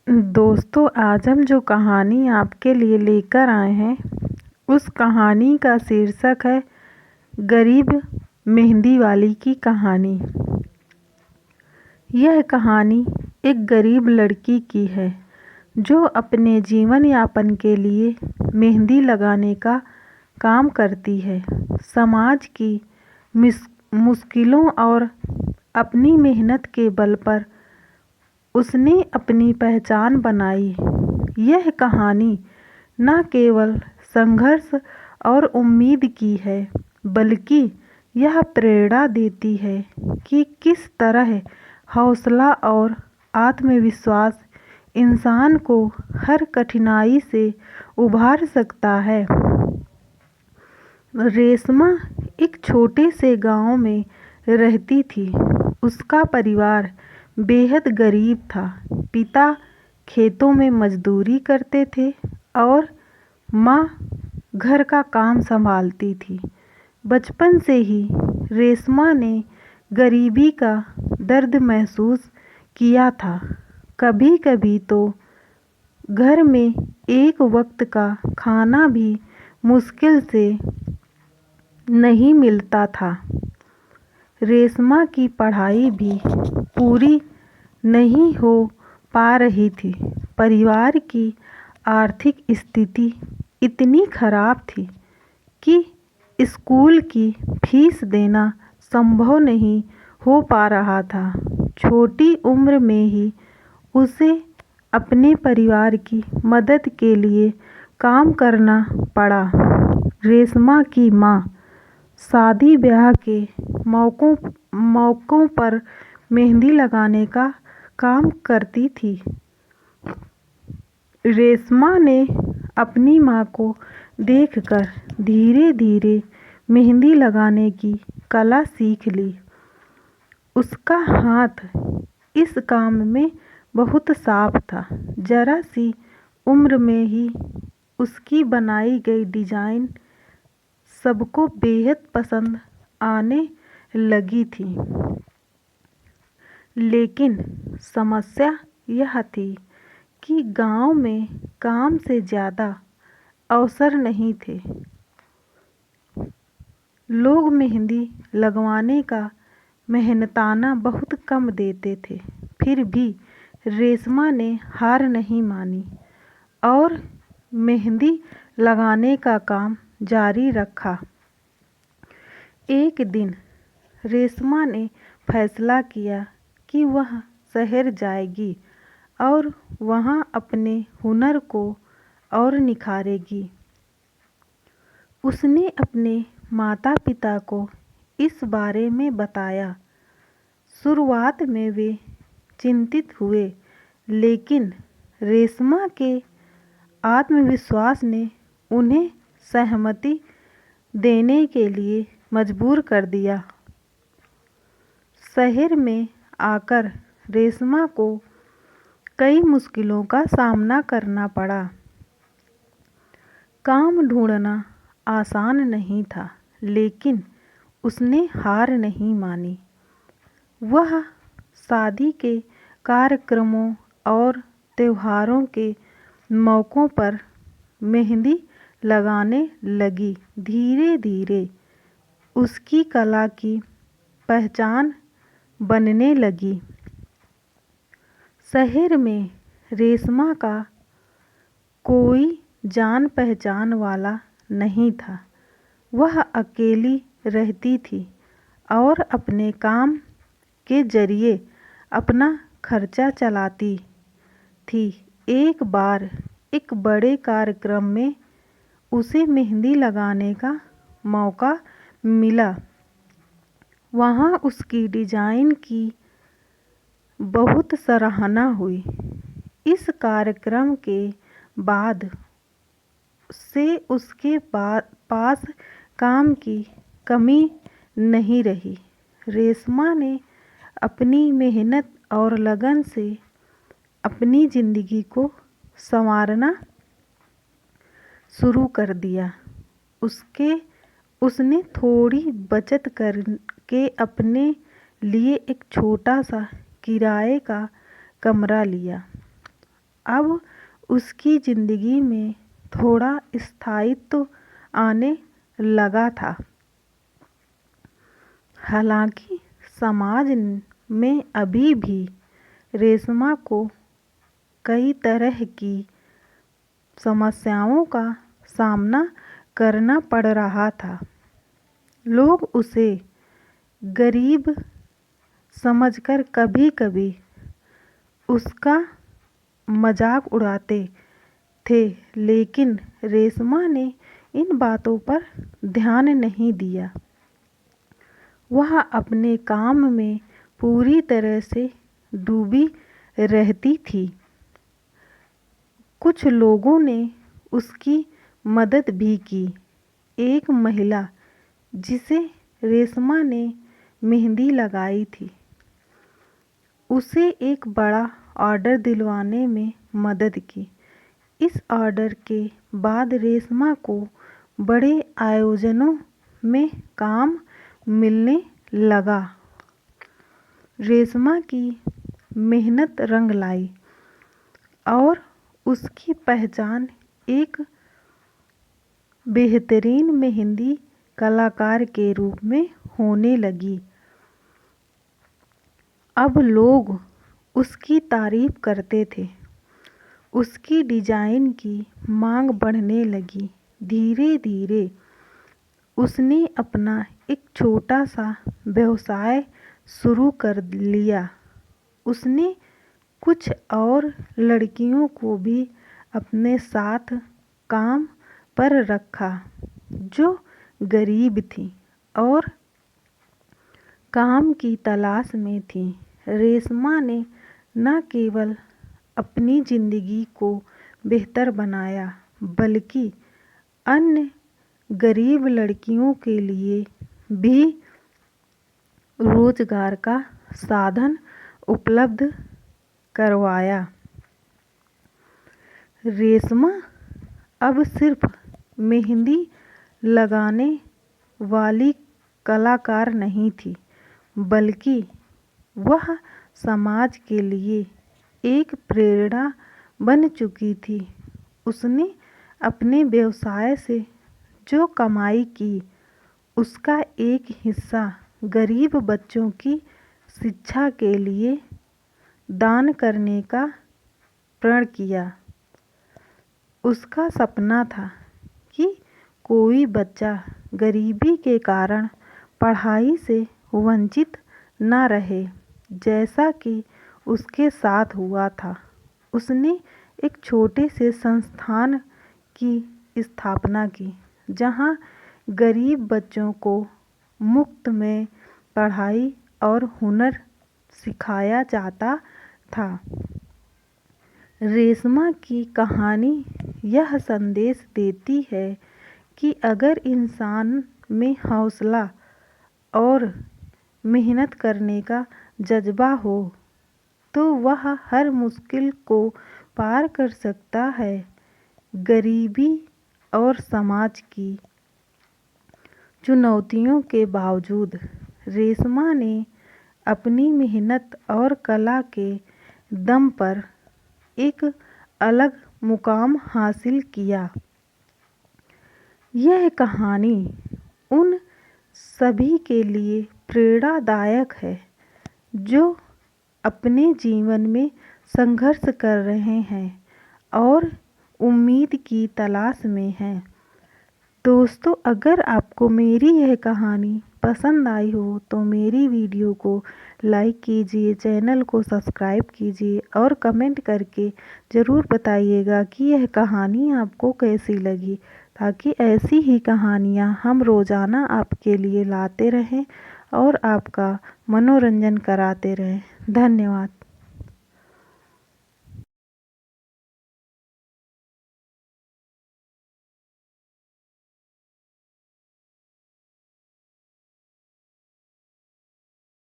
दोस्तों, आज हम जो कहानी आपके लिए लेकर आए हैं उस कहानी का शीर्षक है गरीब मेहंदी वाली की कहानी। यह कहानी एक गरीब लड़की की है जो अपने जीवन यापन के लिए मेहंदी लगाने का काम करती है। समाज की मुश्किलों और अपनी मेहनत के बल पर उसने अपनी पहचान बनाई। यह कहानी न केवल संघर्ष और उम्मीद की है, बल्कि यह प्रेरणा देती है कि किस तरह हौसला और आत्मविश्वास इंसान को हर कठिनाई से उभार सकता है। रेशमा एक छोटे से गांव में रहती थी। उसका परिवार बेहद गरीब था। पिता खेतों में मजदूरी करते थे और माँ घर का काम संभालती थी। बचपन से ही रेशमा ने गरीबी का दर्द महसूस किया था। कभी कभी तो घर में एक वक्त का खाना भी मुश्किल से नहीं मिलता था। रेशमा की पढ़ाई भी पूरी नहीं हो पा रही थी। परिवार की आर्थिक स्थिति इतनी खराब थी कि स्कूल की फीस देना संभव नहीं हो पा रहा था। छोटी उम्र में ही उसे अपने परिवार की मदद के लिए काम करना पड़ा। रेशमा की माँ शादी ब्याह के मौक़ों पर मेहंदी लगाने का काम करती थी। रेशमा ने अपनी माँ को देखकर धीरे धीरे मेहंदी लगाने की कला सीख ली। उसका हाथ इस काम में बहुत साफ था। जरा सी उम्र में ही उसकी बनाई गई डिजाइन सबको बेहद पसंद आने लगी थी। लेकिन समस्या यह थी कि गांव में काम से ज़्यादा अवसर नहीं थे। लोग मेहंदी लगवाने का मेहनताना बहुत कम देते थे। फिर भी रेशमा ने हार नहीं मानी और मेहंदी लगाने का काम जारी रखा। एक दिन रेशमा ने फैसला किया कि वह शहर जाएगी और वहां अपने हुनर को और निखारेगी। उसने अपने माता पिता को इस बारे में बताया। शुरुआत में वे चिंतित हुए, लेकिन रेशमा के आत्मविश्वास ने उन्हें सहमति देने के लिए मजबूर कर दिया। शहर में आकर रेशमा को कई मुश्किलों का सामना करना पड़ा। काम ढूंढना आसान नहीं था, लेकिन उसने हार नहीं मानी। वह शादी के कार्यक्रमों और त्योहारों के मौक़ों पर मेहंदी लगाने लगी। धीरे धीरे उसकी कला की पहचान बनने लगी। शहर में रेशमा का कोई जान पहचान वाला नहीं था। वह अकेली रहती थी और अपने काम के जरिए अपना खर्चा चलाती थी। एक बार एक बड़े कार्यक्रम में उसे मेहंदी लगाने का मौका मिला। वहाँ उसकी डिजाइन की बहुत सराहना हुई। इस कार्यक्रम के बाद से उसके पास काम की कमी नहीं रही। रेशमा ने अपनी मेहनत और लगन से अपनी ज़िंदगी को संवारना शुरू कर दिया। उसने थोड़ी बचत करके अपने लिए एक छोटा सा किराए का कमरा लिया अब उसकी जिंदगी में थोड़ा स्थायित्व आने लगा था। हालांकि समाज में अभी भी रेशमा को कई तरह की समस्याओं का सामना करना पड़ रहा था। लोग उसे गरीब समझकर कभी कभी उसका मजाक उड़ाते थे, लेकिन रेशमा ने इन बातों पर ध्यान नहीं दिया। वह अपने काम में पूरी तरह से डूबी रहती थी। कुछ लोगों ने उसकी मदद भी की। एक महिला जिसे रेशमा ने मेहंदी लगाई थी, उसे एक बड़ा ऑर्डर दिलवाने में मदद की। इस ऑर्डर के बाद रेशमा को बड़े आयोजनों में काम मिलने लगा। रेशमा की मेहनत रंग लाई और उसकी पहचान एक बेहतरीन मेहंदी कलाकार के रूप में होने लगी। अब लोग उसकी तारीफ करते थे। उसकी डिजाइन की मांग बढ़ने लगी। धीरे धीरे उसने अपना एक छोटा सा व्यवसाय शुरू कर लिया। उसने कुछ और लड़कियों को भी अपने साथ काम पर रखा जो गरीब थीं और काम की तलाश में थीं। रेशमा ने न केवल अपनी जिंदगी को बेहतर बनाया, बल्कि अन्य गरीब लड़कियों के लिए भी रोजगार का साधन उपलब्ध करवाया। रेशमा अब सिर्फ मेहंदी लगाने वाली कलाकार नहीं थी, बल्कि वह समाज के लिए एक प्रेरणा बन चुकी थी। उसने अपने व्यवसाय से जो कमाई की, उसका एक हिस्सा गरीब बच्चों की शिक्षा के लिए दान करने का प्रण किया। उसका सपना था कि कोई बच्चा गरीबी के कारण पढ़ाई से वंचित न रहे, जैसा कि उसके साथ हुआ था। उसने एक छोटे से संस्थान की स्थापना की, जहां गरीब बच्चों को मुफ्त में पढ़ाई और हुनर सिखाया जाता था। रेशमा की कहानी यह संदेश देती है कि अगर इंसान में हौसला और मेहनत करने का जज्बा हो, तो वह हर मुश्किल को पार कर सकता है। गरीबी और समाज की चुनौतियों के बावजूद रेशमा ने अपनी मेहनत और कला के दम पर एक अलग मुकाम हासिल किया। यह कहानी उन सभी के लिए प्रेरणादायक है जो अपने जीवन में संघर्ष कर रहे हैं और उम्मीद की तलाश में हैं। दोस्तों, अगर आपको मेरी यह कहानी पसंद आई हो तो मेरी वीडियो को लाइक कीजिए, चैनल को सब्सक्राइब कीजिए और कमेंट करके ज़रूर बताइएगा कि यह कहानी आपको कैसी लगी, ताकि ऐसी ही कहानियाँ हम रोज़ाना आपके लिए लाते रहें और आपका मनोरंजन कराते रहें। धन्यवाद।